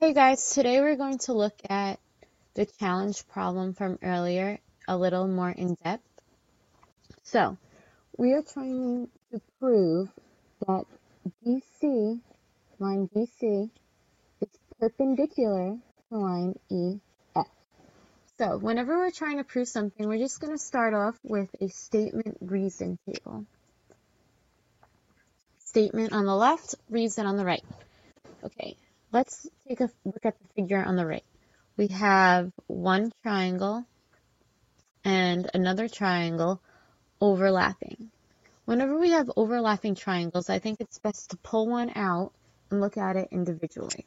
Hey guys, today we're going to look at the challenge problem from earlier a little more in depth. So, we are trying to prove that line BC, is perpendicular to line EF. So, whenever we're trying to prove something, we're just going to start off with a statement reason table. Statement on the left, reason on the right. Okay, let's take a look at the figure on the right. We have one triangle and another triangle overlapping. Whenever we have overlapping triangles, I think it's best to pull one out and look at it individually.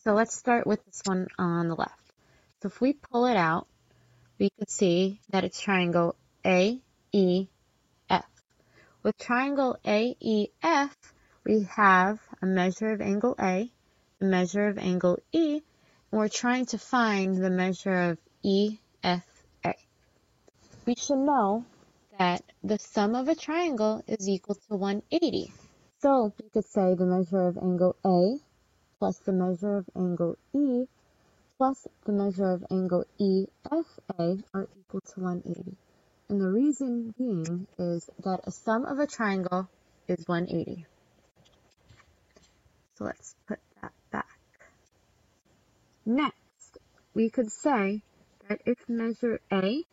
So let's start with this one on the left. So if we pull it out, we could see that it's triangle AEF. With triangle AEF, we have a measure of angle A, a measure of angle E, and we're trying to find the measure of EFA. We should know that the sum of a triangle is equal to 180. So we could say the measure of angle A plus the measure of angle E plus the measure of angle EFA are equal to 180. And the reason being is that a sum of a triangle is 180. So let's put that back. Next, we could say that if measure A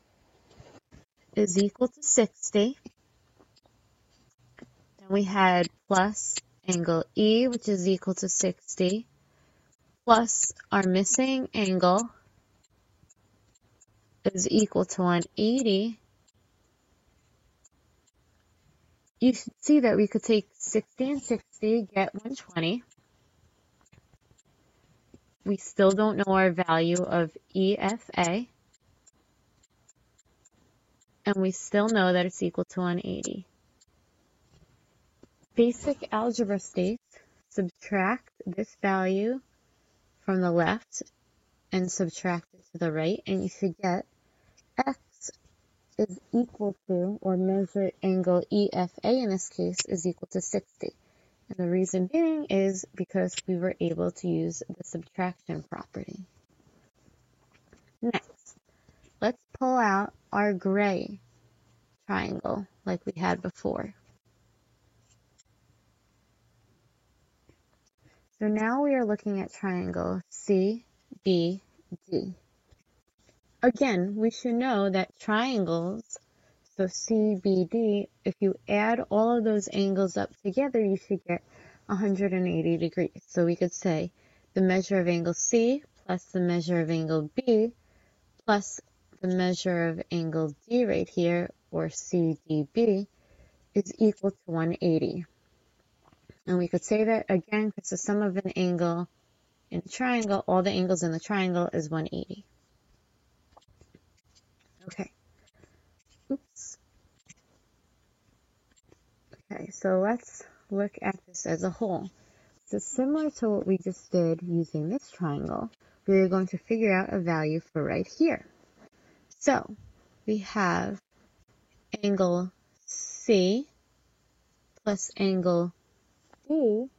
is equal to 60, then we had plus angle E, which is equal to 60, plus our missing angle is equal to 180. You should see that we could take 60 and 60, get 120. We still don't know our value of EFA, and we still know that it's equal to 180. Basic algebra states subtract this value from the left and subtract it to the right, and you should get x is equal to, or measure angle EFA in this case, is equal to 60. And the reason being is because we were able to use the subtraction property. Next, let's pull out our gray triangle like we had before. So now we are looking at triangle CBD. Again, we should know that triangles, so CBD, if you add all of those angles up together, you should get 180 degrees. So we could say the measure of angle C plus the measure of angle B plus the measure of angle D right here, or CDB, is equal to 180. And we could say that again because the sum of an angle in a triangle, all the angles in the triangle, is 180. Okay. Oops. Okay, so let's look at this as a whole. So similar to what we just did using this triangle, we're going to figure out a value for right here. So we have angle C plus angle D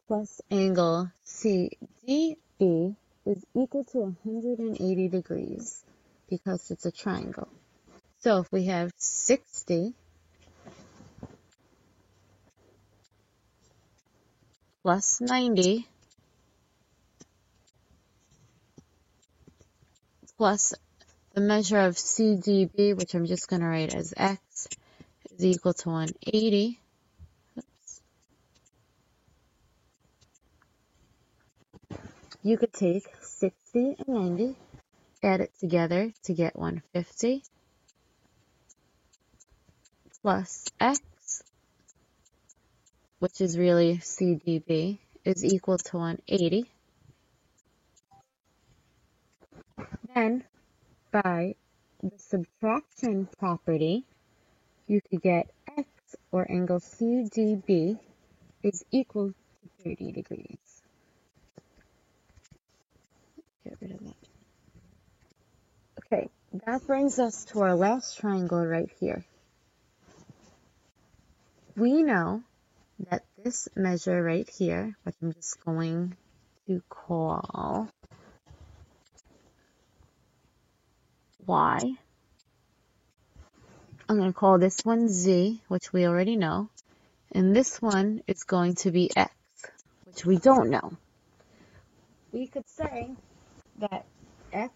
plus angle CDB is equal to 180 degrees because it's a triangle. So if we have 60 plus 90 plus the measure of CDB, which I'm just going to write as x, is equal to 180. Oops. You could take 60 and 90, add it together to get 150, plus x, which is really CDB, is equal to 180. Then, by the subtraction property, you could get x, or angle CDB, is equal to 30 degrees. Get rid of that. Okay, that brings us to our last triangle right here. We know that this measure right here, which I'm just going to call y. I'm going to call this one z, which we already know. And this one is going to be x, which we don't know. We could say that x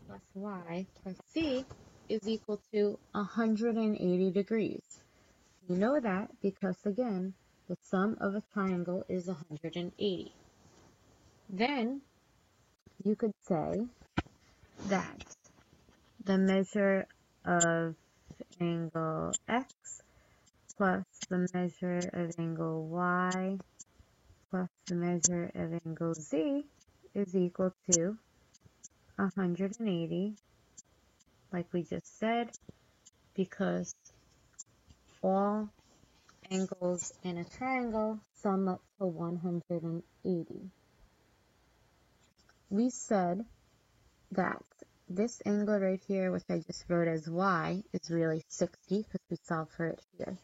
plus y plus z is equal to 180 degrees. We know that because, again, the sum of a triangle is 180. Then you could say that the measure of angle x plus the measure of angle y plus the measure of angle z is equal to 180, like we just said, because all angles in a triangle sum up to 180. We said that this angle right here, which I just wrote as y, is really 60 because we solved for it here.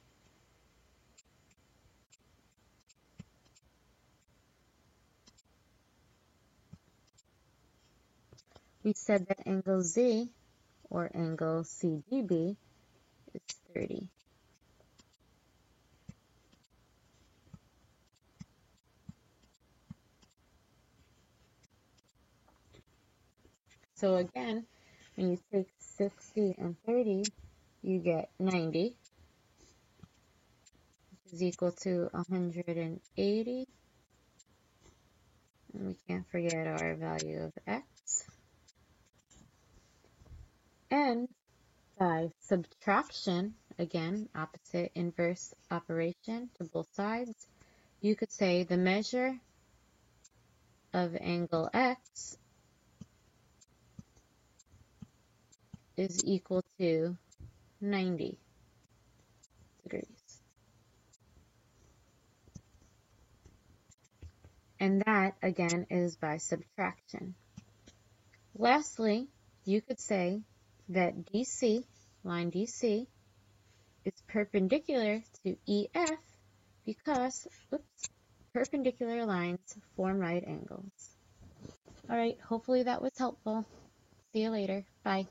We said that angle z, or angle CDB, is 30. So again, when you take 60 and 30, you get 90, which is equal to 180. And we can't forget our value of x. And by subtraction, again, opposite inverse operation to both sides, you could say the measure of angle x is equal to 90 degrees. And that, again, is by subtraction. Lastly, you could say that DC, line DC, is perpendicular to EF because, perpendicular lines form right angles. All right, hopefully that was helpful. See you later. Bye.